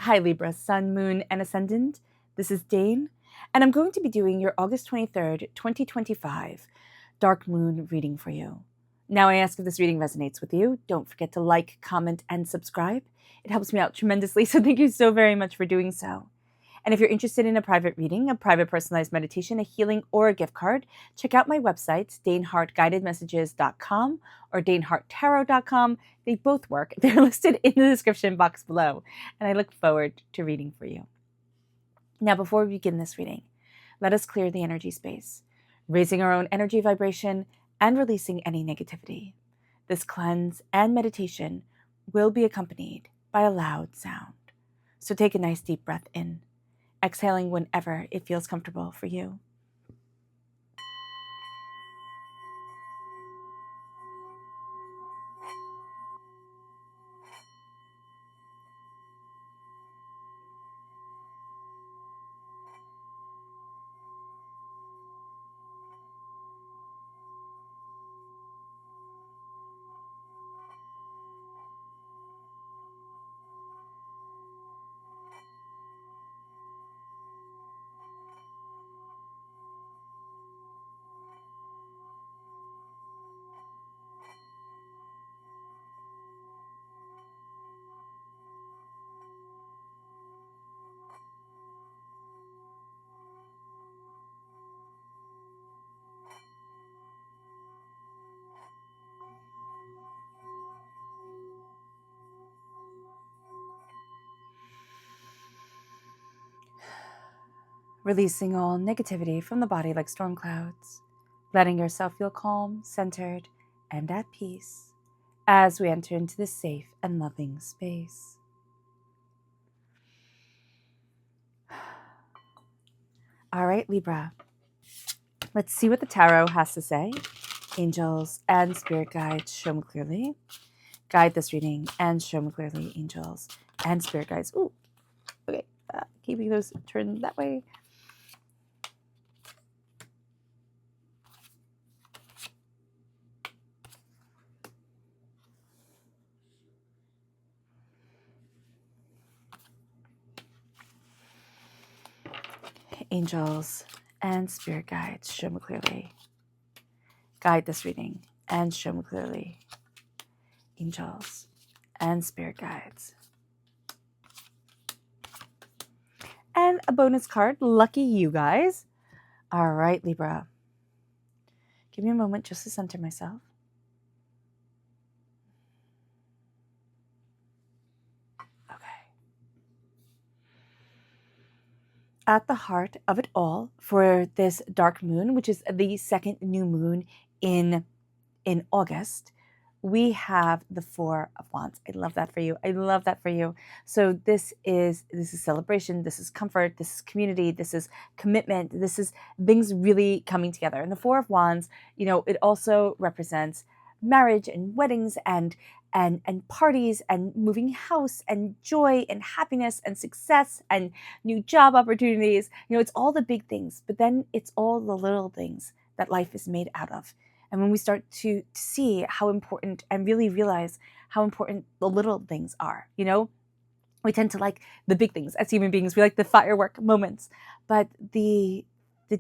Hi Libra, Sun, Moon, and Ascendant. This is Dane, and I'm going to be doing your August 23rd, 2025 Dark Moon reading for you. Now I ask if this reading resonates with you. Don't forget to like, comment, and subscribe. It helps me out tremendously, so thank you so very much for doing so. And if you're interested in a private reading, a private personalized meditation, a healing, or a gift card, check out my websites, danehartguidedmessages.com or daneharttarot.com. They both work. They're listed in the description box below, and I look forward to reading for you. Now, before we begin this reading, let us clear the energy space, raising our own energy vibration and releasing any negativity. This cleanse and meditation will be accompanied by a loud sound. So take a nice deep breath in, exhaling whenever it feels comfortable for you. Releasing all negativity from the body like storm clouds, letting yourself feel calm, centered, and at peace as we enter into this safe and loving space. All right, Libra, let's see what the tarot has to say. Angels and spirit guides, show me clearly. Guide this reading and show me clearly, angels and spirit guides. Ooh, okay, keeping those turned that way. Angels and spirit guides, show me clearly. Guide this reading and show me clearly. Angels and spirit guides. And a bonus card, lucky you guys. All right, Libra. Give me a moment just to center myself. At the heart of it all for this dark moon, which is the second new moon in August, we have the Four of Wands. I love that for you. I love that for you. So this is celebration, this is comfort, this is community, this is commitment, this is things really coming together. And the Four of Wands, it also represents marriage and weddings and parties and moving house and joy and happiness and success and new job opportunities. It's all the big things, but then it's all the little things that life is made out of. And when we start to see how important and really realize how important the little things are, we tend to like the big things as human beings. We like the firework moments, but the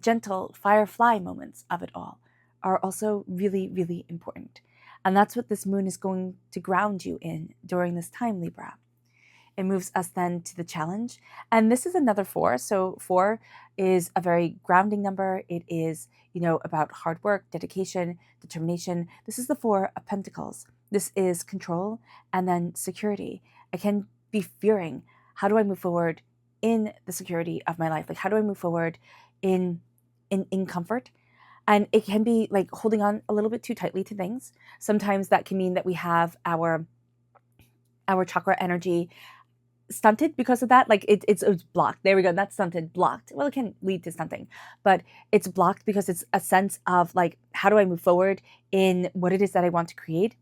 gentle firefly moments of it all are also really, really important. And that's what this moon is going to ground you in during this time, Libra. It moves us then to the challenge. And this is another 4. So 4 is a very grounding number. It is, about hard work, dedication, determination. This is the 4 of Pentacles. This is control and then security. I can be fearing, how do I move forward in the security of my life? Like, how do I move forward in comfort? And it can be like holding on a little bit too tightly to things. Sometimes that can mean that we have our chakra energy stunted because of that. Like it's blocked. There we go. That's stunted, blocked. Well, it can lead to stunting, but it's blocked because it's a sense of like, how do I move forward in what it is that I want to create?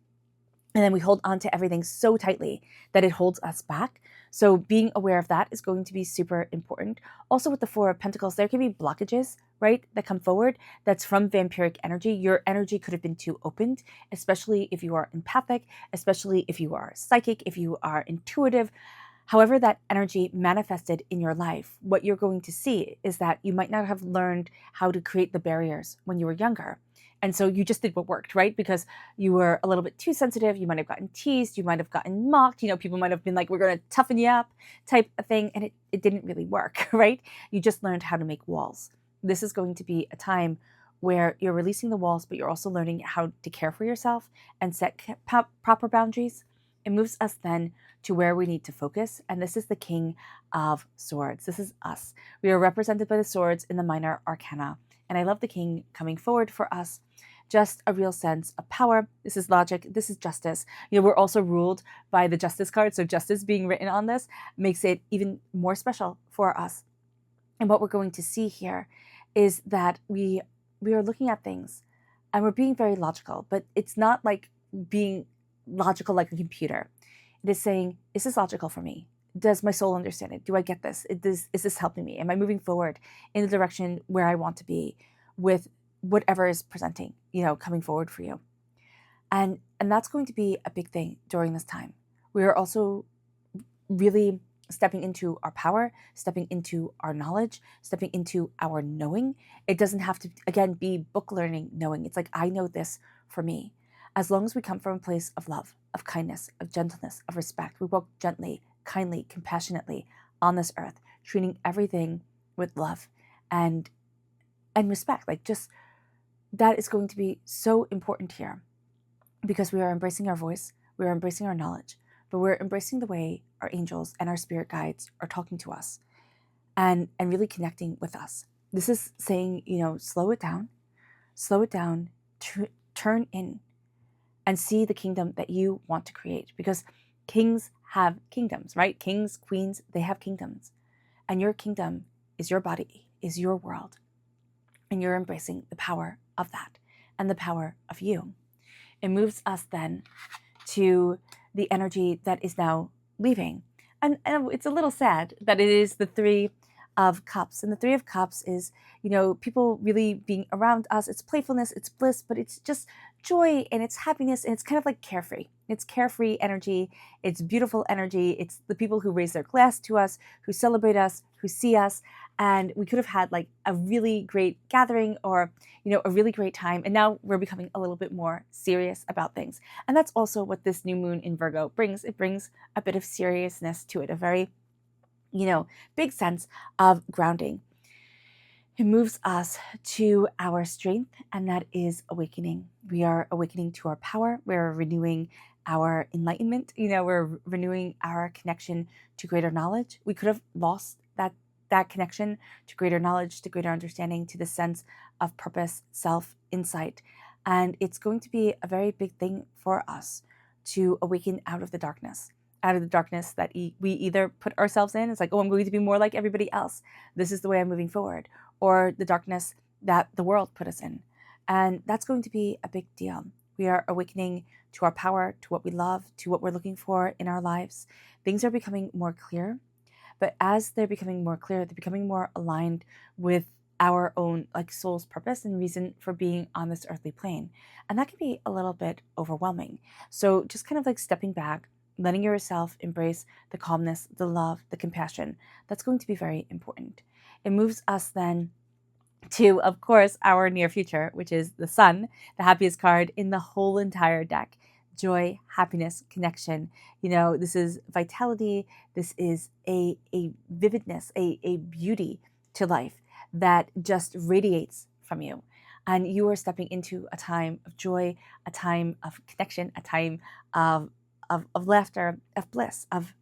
And then we hold on to everything so tightly that it holds us back. So being aware of that is going to be super important. Also with the 4 of Pentacles, there can be blockages, right, that come forward. That's from vampiric energy. Your energy could have been too opened, especially if you are empathic, especially if you are psychic, if you are intuitive. However that energy manifested in your life, what you're going to see is that you might not have learned how to create the barriers when you were younger. And so you just did what worked, right? Because you were a little bit too sensitive. You might have gotten teased. You might have gotten mocked. People might have been like, we're going to toughen you up type of thing. And it didn't really work, right? You just learned how to make walls. This is going to be a time where you're releasing the walls, but you're also learning how to care for yourself and set proper boundaries. It moves us then to where we need to focus. And this is the King of Swords. This is us. We are represented by the swords in the minor arcana. And I love the king coming forward for us. Just a real sense of power. This is logic. This is justice. We're also ruled by the justice card. So justice being written on this makes it even more special for us. And what we're going to see here is that we are looking at things and we're being very logical, but it's not like being logical like a computer. It is saying, is this logical for me? Does my soul understand it? Do I get this? Is this helping me? Am I moving forward in the direction where I want to be with whatever is presenting, coming forward for you? And that's going to be a big thing during this time. We are also really stepping into our power, stepping into our knowledge, stepping into our knowing. It doesn't have to, again, be book learning knowing. It's like, I know this for me. As long as we come from a place of love, of kindness, of gentleness, of respect, we walk gently, kindly, compassionately on this earth, treating everything with love and respect. Like, just that is going to be so important here, because we are embracing our voice, we are embracing our knowledge, but we're embracing the way our angels and our spirit guides are talking to us and really connecting with us. This is saying, slow it down, turn in and see the kingdom that you want to create, because kings have kingdoms, right? Kings, queens, they have kingdoms. And your kingdom is your body, is your world. And you're embracing the power of that and the power of you. It moves us then to the energy that is now leaving. And it's a little sad that it is the Three of Cups. And the Three of Cups is, people really being around us. It's playfulness, it's bliss, but it's just joy and it's happiness, and it's kind of like carefree. It's carefree energy. It's beautiful energy. It's the people who raise their glass to us, who celebrate us, who see us. And we could have had like a really great gathering or, a really great time. And now we're becoming a little bit more serious about things. And that's also what this new moon in Virgo brings. It brings a bit of seriousness to it, a very, big sense of grounding. It moves us to our strength, and that is awakening. We are awakening to our power. We're renewing our enlightenment. We're renewing our connection to greater knowledge. We could have lost that connection to greater knowledge, to greater understanding, to the sense of purpose, self, insight. And it's going to be a very big thing for us to awaken out of the darkness that we either put ourselves in. It's like, oh, I'm going to be more like everybody else. This is the way I'm moving forward. Or the darkness that the world put us in. And that's going to be a big deal. We are awakening to our power, to what we love, to what we're looking for in our lives. Things are becoming more clear. But as they're becoming more clear, they're becoming more aligned with our own soul's purpose and reason for being on this earthly plane. And that can be a little bit overwhelming. So just kind of stepping back, letting yourself embrace the calmness, the love, the compassion, that's going to be very important. It moves us then to, of course, our near future, which is the Sun, the happiest card in the whole entire deck. Joy, happiness, connection. This is vitality. This is a vividness, a beauty to life that just radiates from you. And you are stepping into a time of joy, a time of connection, a time of laughter, of bliss, of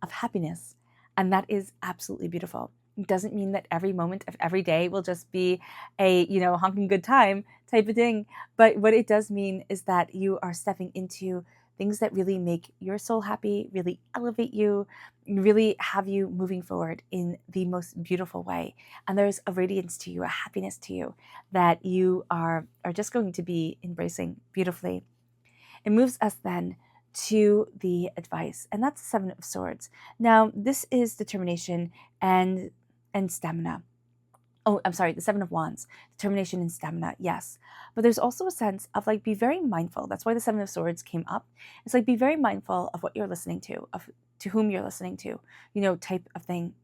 happiness. And that is absolutely beautiful. It doesn't mean that every moment of every day will just be a, honking good time type of thing. But what it does mean is that you are stepping into things that really make your soul happy, really elevate you, really have you moving forward in the most beautiful way. And there's a radiance to you, a happiness to you that you are just going to be embracing beautifully. It moves us then to the advice, and that's the Seven of Swords. Now, this is determination and stamina. Oh, I'm sorry, the Seven of Wands, determination and stamina, yes. But there's also a sense of like, be very mindful. That's why the Seven of Swords came up. It's like, be very mindful of what you're listening to, of to whom you're listening to, type of thing.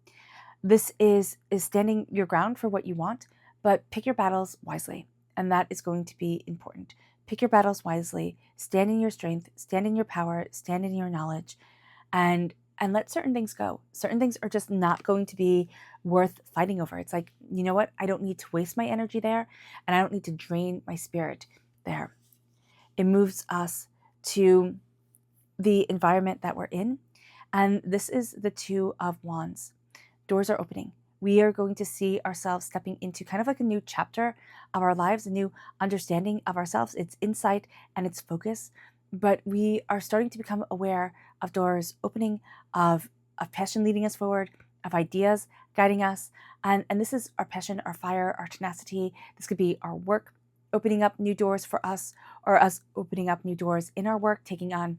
This is standing your ground for what you want, but pick your battles wisely. And that is going to be important. Pick your battles wisely, stand in your strength, stand in your power, stand in your knowledge, and let certain things go. Certain things are just not going to be worth fighting over. It's like, you know what? I don't need to waste my energy there, and I don't need to drain my spirit there. It moves us to the environment that we're in, and this is the Two of Wands. Doors are opening. We are going to see ourselves stepping into kind of like a new chapter of our lives, a new understanding of ourselves. It's insight and it's focus, but we are starting to become aware of doors opening, of passion leading us forward, of ideas guiding us. And this is our passion, our fire, our tenacity. This could be our work opening up new doors for us, or us opening up new doors in our work, taking on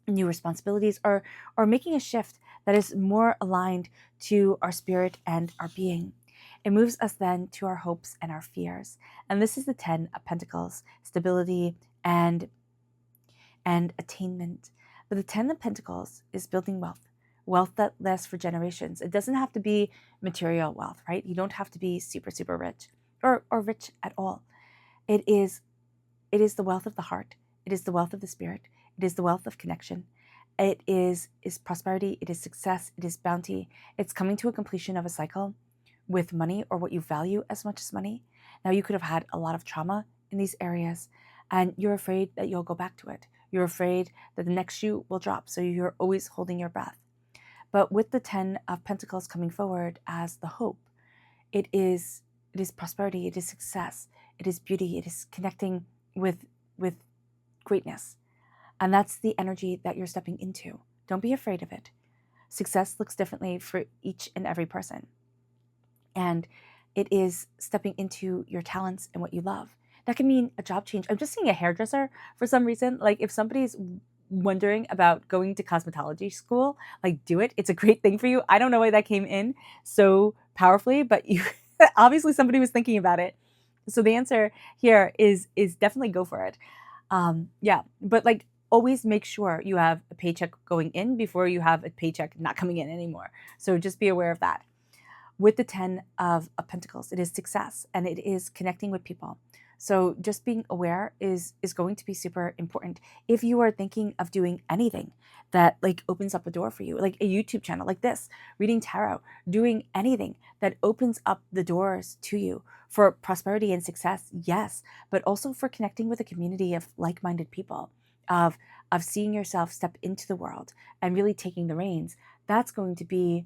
new responsibilities, or making a shift that is more aligned to our spirit and our being. It moves us then to our hopes and our fears. And this is the 10 of Pentacles, stability and attainment. But the 10 of Pentacles is building wealth that lasts for generations. It doesn't have to be material wealth, right? You don't have to be super, super rich or rich at all. It is the wealth of the heart. It is the wealth of the spirit. It is the wealth of connection. It is prosperity. It is success. It is bounty. It's coming to a completion of a cycle with money, or what you value as much as money. Now, you could have had a lot of trauma in these areas, and you're afraid that you'll go back to it. You're afraid that the next shoe will drop, so you're always holding your breath. But with the 10 of Pentacles coming forward as the hope, it is prosperity. It is success. It is beauty. It is connecting with greatness. And that's the energy that you're stepping into. Don't be afraid of it. Success looks differently for each and every person. And it is stepping into your talents and what you love. That can mean a job change. I'm just seeing a hairdresser for some reason. Like, if somebody's wondering about going to cosmetology school, like, do it. It's a great thing for you. I don't know why that came in so powerfully, but you obviously somebody was thinking about it. So the answer here is definitely go for it. Yeah, but like, always make sure you have a paycheck going in before you have a paycheck not coming in anymore. So just be aware of that. With the 10 of Pentacles, it is success and it is connecting with people. So just being aware is going to be super important. If you are thinking of doing anything that like opens up a door for you, like a YouTube channel like this, reading tarot, doing anything that opens up the doors to you for prosperity and success, yes, but also for connecting with a community of like-minded people, of seeing yourself step into the world and really taking the reins, that's going to be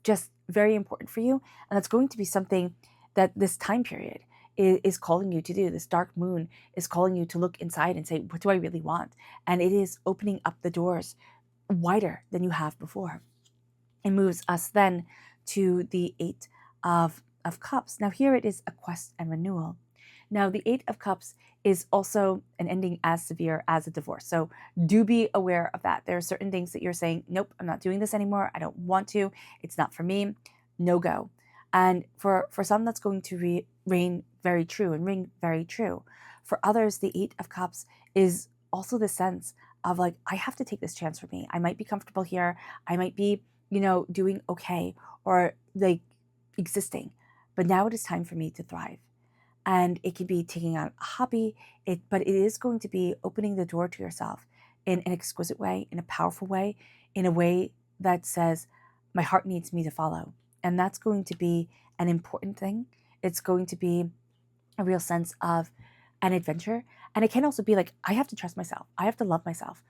just very important for you. And that's going to be something that this time period is calling you to do. This dark moon is calling you to look inside and say, what do I really want? And it is opening up the doors wider than you have before. It moves us then to the 8 of Cups. Now here it is a quest and renewal. Now the 8 of Cups is also an ending as severe as a divorce. So do be aware of that. There are certain things that you're saying, nope, I'm not doing this anymore. I don't want to. It's not for me. No go. And for some, that's going to ring very true. For others, the 8 of Cups is also the sense of like, I have to take this chance for me. I might be comfortable here. I might be, doing okay, or like existing. But now it is time for me to thrive. And it can be taking on a hobby, but it is going to be opening the door to yourself in an exquisite way, in a powerful way, in a way that says, my heart needs me to follow. And that's going to be an important thing. It's going to be a real sense of an adventure. And it can also be like, I have to trust myself. I have to love myself.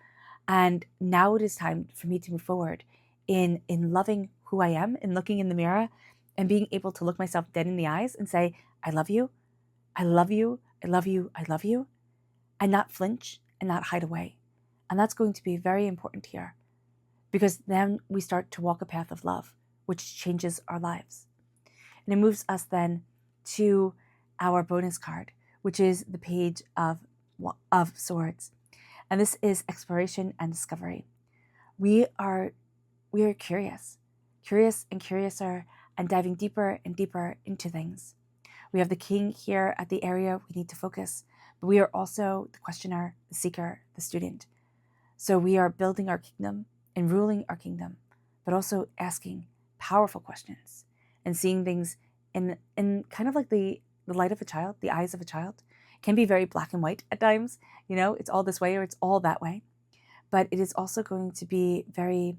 And now it is time for me to move forward in loving who I am, and looking in the mirror and being able to look myself dead in the eyes and say, I love you. I love you, I love you, I love you, and not flinch and not hide away. And that's going to be very important here, because then we start to walk a path of love, which changes our lives. And it moves us then to our bonus card, which is the Page of Swords. And this is exploration and discovery. We are curious and curiouser, and diving deeper and deeper into things. We have the king here at the area we need to focus, but we are also the questioner, the seeker, the student. So we are building our kingdom and ruling our kingdom, but also asking powerful questions and seeing things in kind of like the light of a child, the eyes of a child. It can be very black and white at times, it's all this way or it's all that way. But it is also going to be very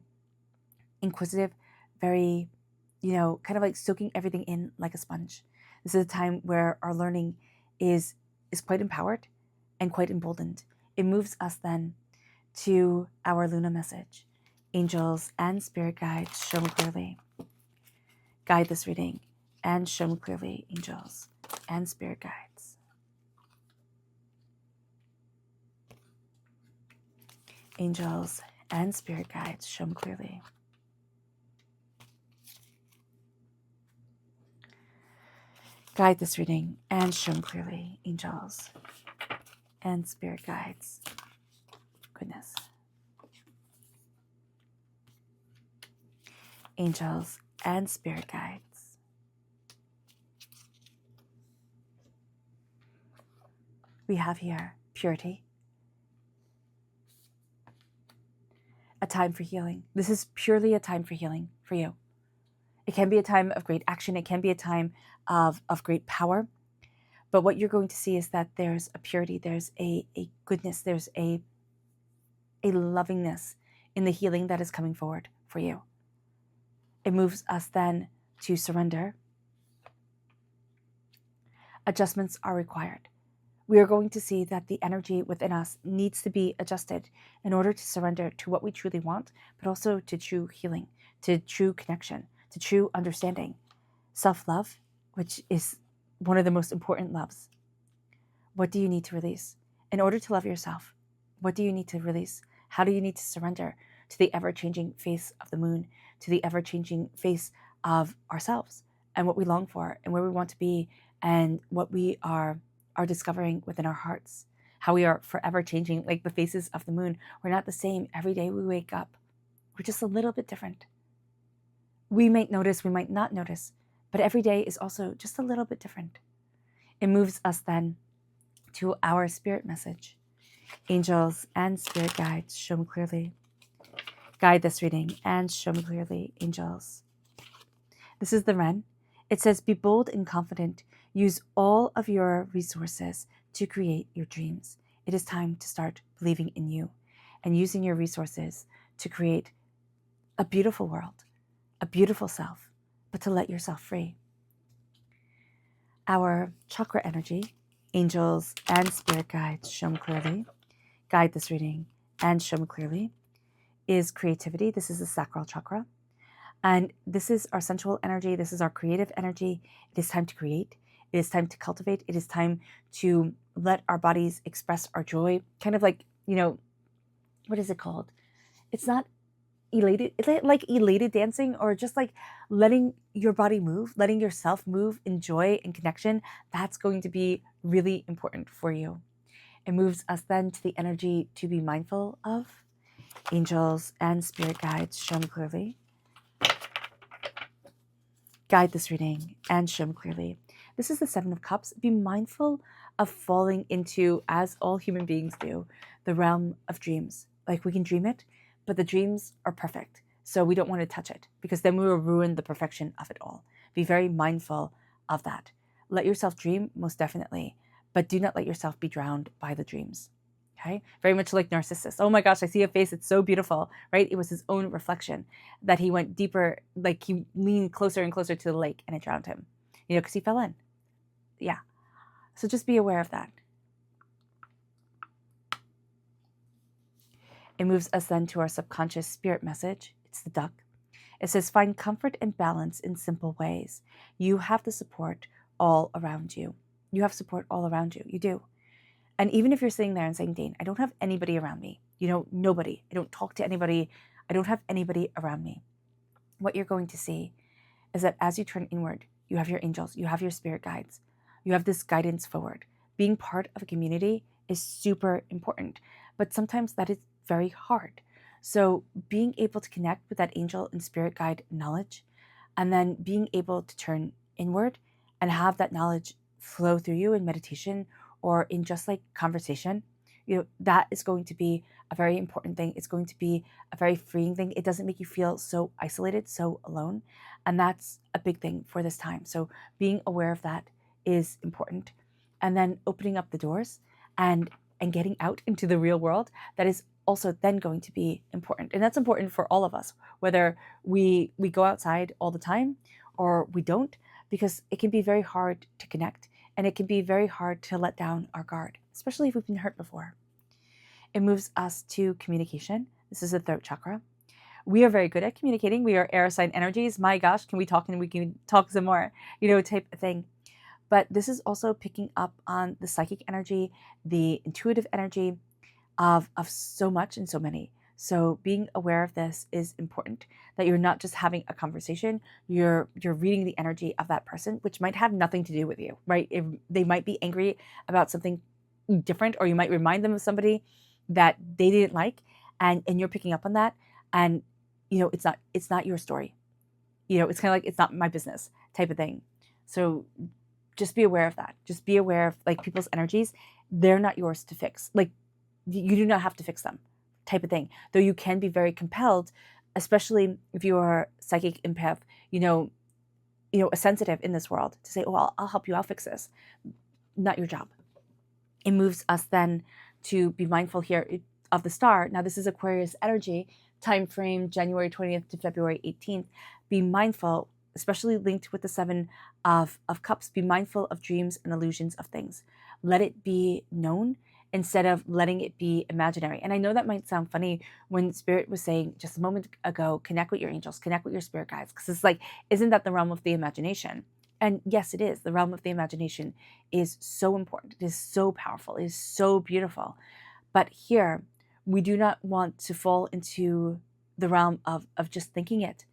inquisitive, very, kind of like soaking everything in like a sponge. This is a time where our learning is quite empowered and quite emboldened. It moves us then to our Luna message. Angels and spirit guides, show me clearly. Guide this reading and show me clearly, angels and spirit guides. Angels and spirit guides, show me clearly. Guide this reading and show me clearly, angels and spirit guides. Goodness. Angels and spirit guides. We have here purity, a time for healing. This is purely a time for healing for you. It can be a time of great action. It can be a time of great power. But what you're going to see is that there's a purity, there's a goodness, there's a lovingness in the healing that is coming forward for you. It moves us then to surrender. Adjustments are required. We are going to see that the energy within us needs to be adjusted in order to surrender to what we truly want, but also to true healing, to true connection, to true understanding. Self-love, which is one of the most important loves. What do you need to release? In order to love yourself, what do you need to release? How do you need to surrender to the ever-changing face of the moon, to the ever-changing face of ourselves and what we long for and where we want to be and what we are discovering within our hearts, how we are forever changing, like the faces of the moon. We're not the same every day we wake up. We're just a little bit different. We might notice, we might not notice, but every day is also just a little bit different. It moves us then to our spirit message. Angels and spirit guides, show me clearly. Guide this reading and show me clearly, angels. This is the Wren. It says, be bold and confident. Use all of your resources to create your dreams. It is time to start believing in you and using your resources to create a beautiful world, a beautiful self, but to let yourself free. Our chakra energy, angels and spirit guides, show me clearly. Guide this reading and show me clearly, is creativity. This is the sacral chakra. And this is our sensual energy. This is our creative energy. It is time to create. It is time to cultivate. It is time to let our bodies express our joy. Kind of like, what is it called? It's not elated. It's like elated dancing, or just like letting your body move, letting yourself move in joy and connection. That's going to be really important for you. It moves us then to the energy to be mindful of. Angels and spirit guides, show me clearly. Guide this reading and show me clearly. This is the Seven of Cups. Be mindful of falling into, as all human beings do, the realm of dreams. Like, we can dream it, but the dreams are perfect. So we don't want to touch it, because then we will ruin the perfection of it all. Be very mindful of that. Let yourself dream, most definitely, but do not let yourself be drowned by the dreams. Okay? Very much like Narcissus. Oh my gosh, I see a face. It's so beautiful, right? It was his own reflection that he went deeper, like he leaned closer and closer to the lake and it drowned him, because he fell in. Yeah. So just be aware of that. It moves us then to our subconscious spirit message. It's the duck. It says, find comfort and balance in simple ways. You have the support all around you. You have support all around you. You do. And even if you're sitting there and saying, Dane, I don't have anybody around me, nobody, I don't talk to anybody, I don't have anybody around me. What you're going to see is that as you turn inward, you have your angels, you have your spirit guides, you have this guidance forward. Being part of a community is super important, but sometimes that is very hard. So being able to connect with that angel and spirit guide knowledge, and then being able to turn inward and have that knowledge flow through you in meditation or in just like conversation, that is going to be a very important thing. It's going to be a very freeing thing. It doesn't make you feel so isolated, so alone. And that's a big thing for this time. So being aware of that is important. And then opening up the doors and getting out into the real world, that is also then going to be important. And that's important for all of us, whether we go outside all the time or we don't, because it can be very hard to connect and it can be very hard to let down our guard, especially if we've been hurt before. It moves us to communication. This is the throat chakra. We are very good at communicating. We are air sign energies. My gosh, can we talk and we can talk some more, type of thing. But this is also picking up on the psychic energy, the intuitive energy of so much and so many. So being aware of this is important, that you're not just having a conversation, you're reading the energy of that person, which might have nothing to do with you, right? If they might be angry about something different, or you might remind them of somebody that they didn't like, and you're picking up on that, and it's not your story. It's kind of like, it's not my business type of thing. So just be aware of that. Just be aware of like people's energies. They're not yours to fix. Like, you do not have to fix them type of thing. Though you can be very compelled, especially if you are psychic empath, a sensitive in this world, to say, oh, I'll help you, I'll fix this. Not your job. It moves us then to be mindful here of the star. Now, this is Aquarius energy, time frame January 20th to February 18th. Be mindful, especially linked with the Seven of Cups. Be mindful of dreams and illusions of things. Let it be known instead of letting it be imaginary. And I know that might sound funny when Spirit was saying just a moment ago, connect with your angels, connect with your spirit guides, because it's like, isn't that the realm of the imagination? And yes, it is. The realm of the imagination is so important. It is so powerful. It is so beautiful. But here, we do not want to fall into the realm of just thinking it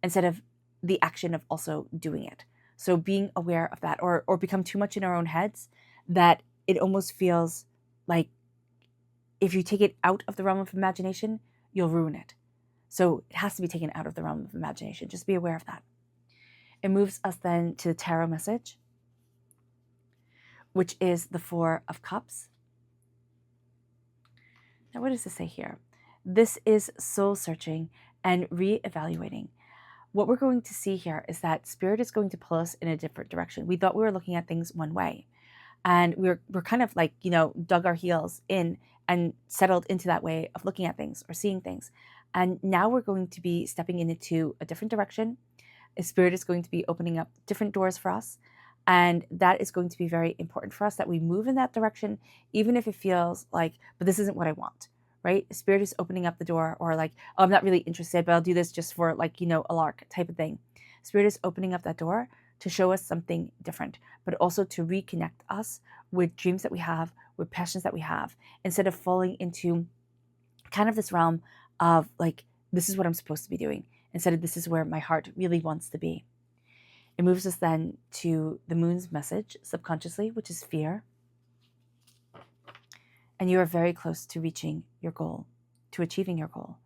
instead of the action of also doing it. So being aware of that, or become too much in our own heads that it almost feels like if you take it out of the realm of imagination, you'll ruin it. So it has to be taken out of the realm of imagination. Just be aware of that. It moves us then to the tarot message, which is the Four of Cups. Now, what does this say here? This is soul searching and reevaluating. What we're going to see here is that Spirit is going to pull us in a different direction. We thought we were looking at things one way, and we're kind of like, dug our heels in and settled into that way of looking at things or seeing things. And now we're going to be stepping into a different direction. Spirit is going to be opening up different doors for us. And that is going to be very important for us, that we move in that direction, even if it feels like, but this isn't what I want, right? Spirit is opening up the door, or like, oh, I'm not really interested, but I'll do this just for like, a lark type of thing. Spirit is opening up that door to show us something different, but also to reconnect us with dreams that we have, with passions that we have, instead of falling into kind of this realm of like, this is what I'm supposed to be doing, instead of this is where my heart really wants to be. It moves us then to the moon's message, subconsciously, which is fear. And you are very close to reaching your goal, to achieving your goal.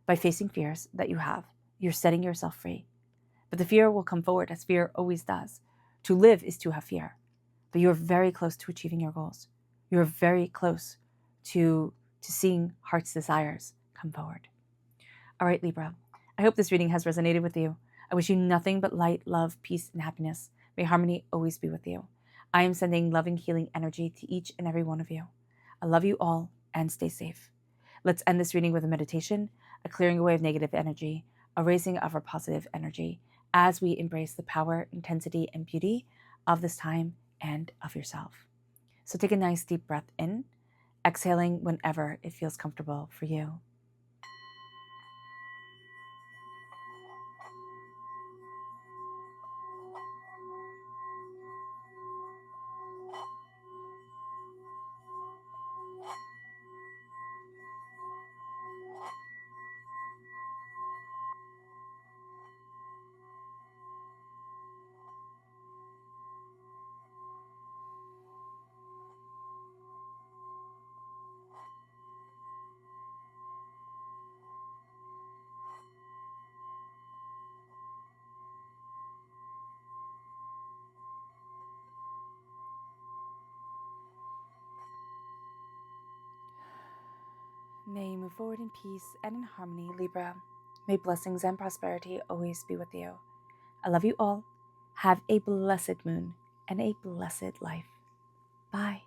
By facing fears that you have, you're setting yourself free. But the fear will come forward, as fear always does. To live is to have fear. But you're very close to achieving your goals. You're very close to seeing heart's desires come forward. All right, Libra, I hope this reading has resonated with you. I wish you nothing but light, love, peace, and happiness. May harmony always be with you. I am sending loving, healing energy to each and every one of you. I love you all, and stay safe. Let's end this reading with a meditation, a clearing away of negative energy, a raising of our positive energy, as we embrace the power, intensity, and beauty of this time and of yourself. So take a nice deep breath in, exhaling whenever it feels comfortable for you. May you move forward in peace and in harmony, Libra. May blessings and prosperity always be with you. I love you all. Have a blessed moon and a blessed life. Bye.